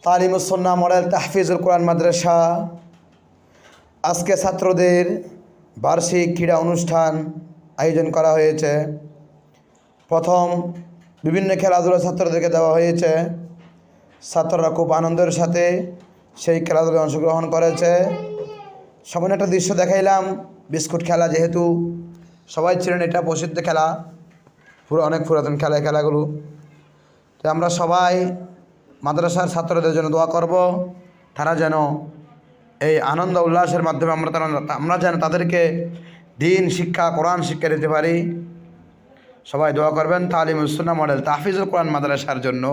তালিমুস সুন্নাহ model তাহফিজুল কোরআন মাদ্রাসা আজকে ছাত্রদের বার্ষিক ক্রীড়া অনুষ্ঠান আয়োজন করা হয়েছে। প্রথম বিভিন্ন খেলাধুলা ছাত্রদেরকে দেওয়া হয়েছে। ছাত্ররা খুব আনন্দের সাথে সেই খেলাধুলায় অংশগ্রহণ করেছে। সামনে একটা দৃশ্য দেখাইলাম, বিস্কুট খেলা, যেহেতু সবাই ছিলেন, এটা প্রসিদ্ধ খেলা, অনেক পুরাতন খেলা, খেলাগুলো। তো আমরা সবাই মাদ্রাসার ছাত্রদের জন্য দোয়া করব, তারা যেন এই আনন্দ উল্লাসের মাধ্যমে আমরা যেন তাদেরকে দিন শিক্ষা, কোরআন শিক্ষা দিতে পারি। সবাই দোয়া করবেন তালিমুস সুন্নাহ মডেল তাহফিজুল কোরআন মাদ্রাসার জন্য।